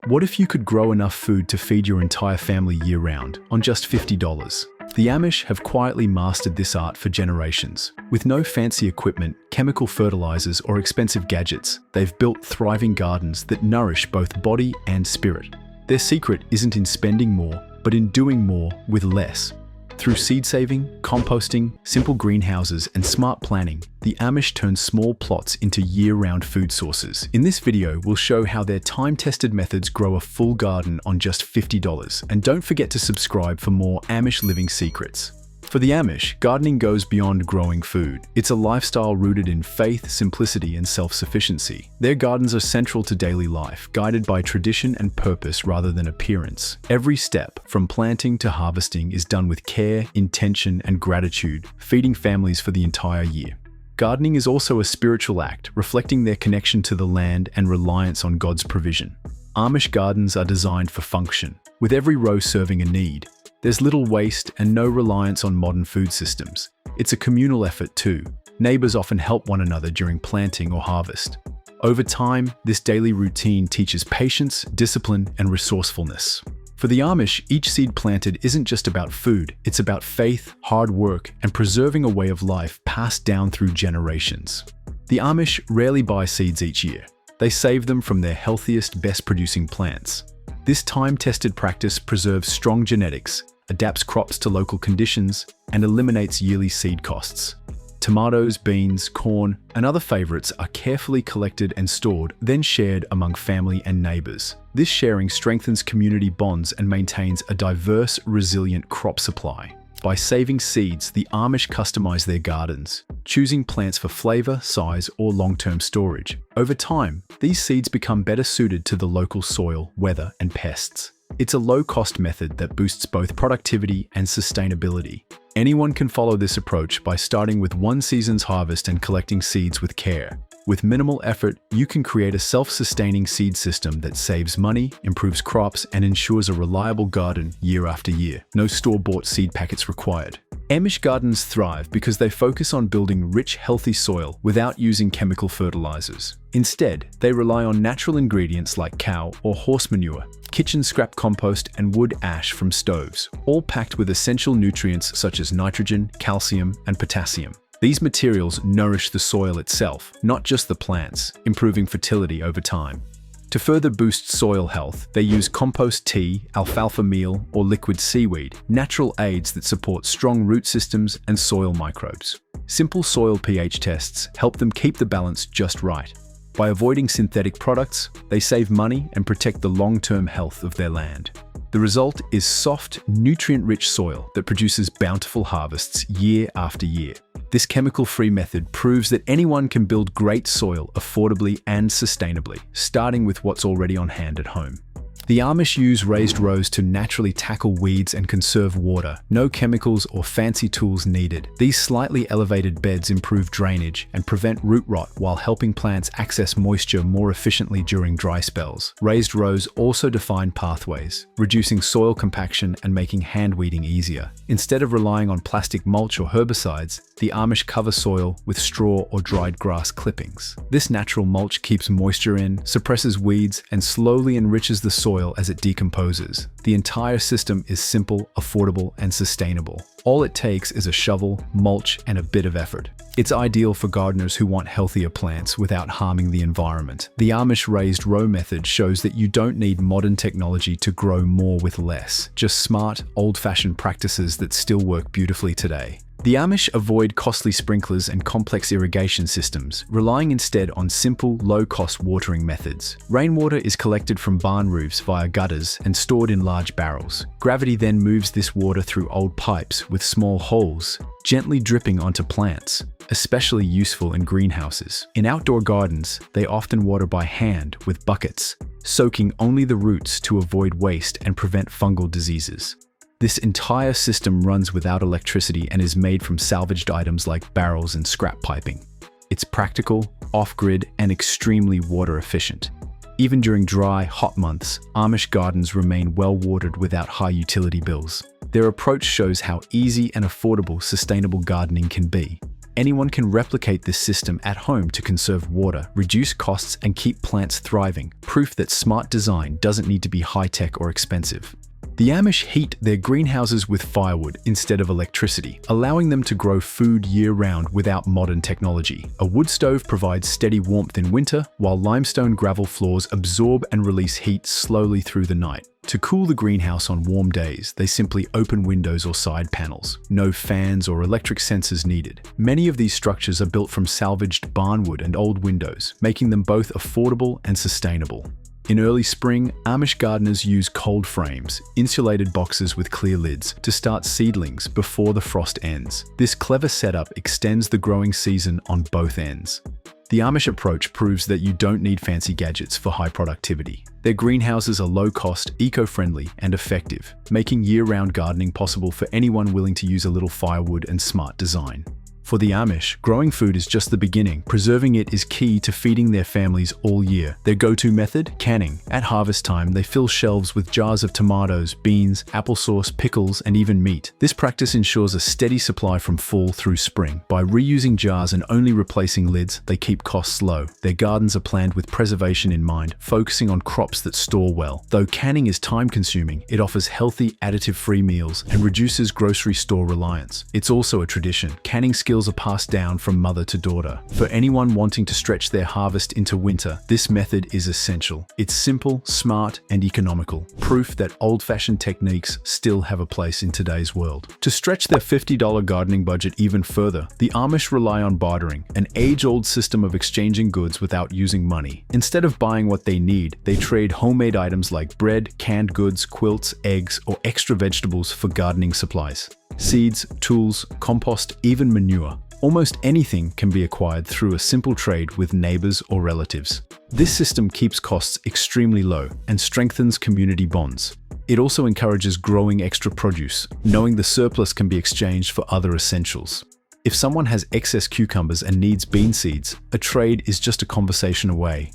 What if you could grow enough food to feed your entire family year-round on just $50? The Amish have quietly mastered this art for generations. With no fancy equipment, chemical fertilizers, or expensive gadgets, they've built thriving gardens that nourish both body and spirit. Their secret isn't in spending more, but in doing more with less. Through seed saving, composting, simple greenhouses, and smart planning, the Amish turn small plots into year-round food sources. In this video, we'll show how their time-tested methods grow a full garden on just $50. And don't forget to subscribe for more Amish living secrets. For the Amish, gardening goes beyond growing food. It's a lifestyle rooted in faith, simplicity, and self-sufficiency. Their gardens are central to daily life, guided by tradition and purpose rather than appearance. Every step, from planting to harvesting, is done with care, intention, and gratitude, feeding families for the entire year. Gardening is also a spiritual act, reflecting their connection to the land and reliance on God's provision. Amish gardens are designed for function, with every row serving a need. There's little waste and no reliance on modern food systems. It's a communal effort too. Neighbors often help one another during planting or harvest. Over time, this daily routine teaches patience, discipline, and resourcefulness. For the Amish, each seed planted isn't just about food, it's about faith, hard work, and preserving a way of life passed down through generations. The Amish rarely buy seeds each year. They save them from their healthiest, best-producing plants. This time-tested practice preserves strong genetics, adapts crops to local conditions, and eliminates yearly seed costs. Tomatoes, beans, corn, and other favorites are carefully collected and stored, then shared among family and neighbors. This sharing strengthens community bonds and maintains a diverse, resilient crop supply. By saving seeds, the Amish customize their gardens, choosing plants for flavor, size, or long-term storage. Over time, these seeds become better suited to the local soil, weather, and pests. It's a low-cost method that boosts both productivity and sustainability. Anyone can follow this approach by starting with one season's harvest and collecting seeds with care. With minimal effort, you can create a self-sustaining seed system that saves money, improves crops, and ensures a reliable garden year after year. No store-bought seed packets required. Amish gardens thrive because they focus on building rich, healthy soil without using chemical fertilizers. Instead, they rely on natural ingredients like cow or horse manure, kitchen scrap compost, and wood ash from stoves, all packed with essential nutrients such as nitrogen, calcium, and potassium. These materials nourish the soil itself, not just the plants, improving fertility over time. To further boost soil health, they use compost tea, alfalfa meal, or liquid seaweed, natural aids that support strong root systems and soil microbes. Simple soil pH tests help them keep the balance just right. By avoiding synthetic products, they save money and protect the long-term health of their land. The result is soft, nutrient-rich soil that produces bountiful harvests year after year. This chemical-free method proves that anyone can build great soil affordably and sustainably, starting with what's already on hand at home. The Amish use raised rows to naturally tackle weeds and conserve water. No chemicals or fancy tools needed. These slightly elevated beds improve drainage and prevent root rot while helping plants access moisture more efficiently during dry spells. Raised rows also define pathways, reducing soil compaction and making hand weeding easier. Instead of relying on plastic mulch or herbicides, the Amish cover soil with straw or dried grass clippings. This natural mulch keeps moisture in, suppresses weeds, and slowly enriches the soil as it decomposes. The entire system is simple, affordable, and sustainable. All it takes is a shovel, mulch, and a bit of effort. It's ideal for gardeners who want healthier plants without harming the environment. The Amish raised row method shows that you don't need modern technology to grow more with less, just smart, old-fashioned practices that still work beautifully today. The Amish avoid costly sprinklers and complex irrigation systems, relying instead on simple, low-cost watering methods. Rainwater is collected from barn roofs via gutters and stored in large barrels. Gravity then moves this water through old pipes with small holes, gently dripping onto plants, especially useful in greenhouses. In outdoor gardens, they often water by hand with buckets, soaking only the roots to avoid waste and prevent fungal diseases. This entire system runs without electricity and is made from salvaged items like barrels and scrap piping. It's practical, off-grid, and extremely water efficient. Even during dry, hot months, Amish gardens remain well-watered without high utility bills. Their approach shows how easy and affordable sustainable gardening can be. Anyone can replicate this system at home to conserve water, reduce costs, and keep plants thriving. Proof that smart design doesn't need to be high-tech or expensive. The Amish heat their greenhouses with firewood instead of electricity, allowing them to grow food year-round without modern technology. A wood stove provides steady warmth in winter, while limestone gravel floors absorb and release heat slowly through the night. To cool the greenhouse on warm days, they simply open windows or side panels. No fans or electric sensors needed. Many of these structures are built from salvaged barnwood and old windows, making them both affordable and sustainable. In early spring, Amish gardeners use cold frames, insulated boxes with clear lids, to start seedlings before the frost ends. This clever setup extends the growing season on both ends. The Amish approach proves that you don't need fancy gadgets for high productivity. Their greenhouses are low-cost, eco-friendly, and effective, making year-round gardening possible for anyone willing to use a little firewood and smart design. For the Amish, growing food is just the beginning. Preserving it is key to feeding their families all year. Their go-to method? Canning. At harvest time, they fill shelves with jars of tomatoes, beans, applesauce, pickles, and even meat. This practice ensures a steady supply from fall through spring. By reusing jars and only replacing lids, they keep costs low. Their gardens are planned with preservation in mind, focusing on crops that store well. Though canning is time-consuming, it offers healthy, additive-free meals and reduces grocery store reliance. It's also a tradition. Canning skills are passed down from mother to daughter. For anyone wanting to stretch their harvest into winter, this method is essential. It's simple, smart, and economical. Proof that old-fashioned techniques still have a place in today's world. To stretch their $50 gardening budget even further, the Amish rely on bartering, an age-old system of exchanging goods without using money. Instead of buying what they need, they trade homemade items like bread, canned goods, quilts, eggs, or extra vegetables for gardening supplies. Seeds, tools, compost, even manure. Almost anything can be acquired through a simple trade with neighbors or relatives. This system keeps costs extremely low and strengthens community bonds. It also encourages growing extra produce, knowing the surplus can be exchanged for other essentials. If someone has excess cucumbers and needs bean seeds, a trade is just a conversation away.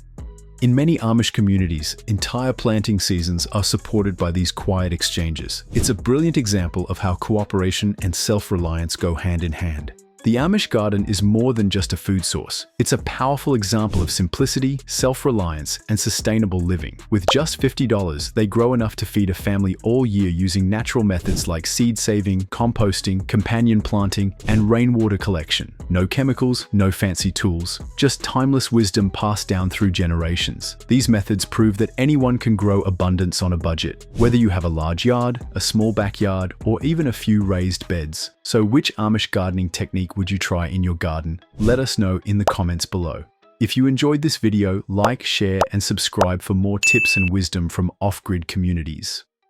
In many Amish communities, entire planting seasons are supported by these quiet exchanges. It's a brilliant example of how cooperation and self-reliance go hand in hand. The Amish garden is more than just a food source. It's a powerful example of simplicity, self-reliance, and sustainable living. With just $50, they grow enough to feed a family all year using natural methods like seed saving, composting, companion planting, and rainwater collection. No chemicals, no fancy tools, just timeless wisdom passed down through generations. These methods prove that anyone can grow abundance on a budget, whether you have a large yard, a small backyard, or even a few raised beds. So which Amish gardening technique would you try in your garden? Let us know in the comments below. If you enjoyed this video, like, share, and subscribe for more tips and wisdom from off-grid communities.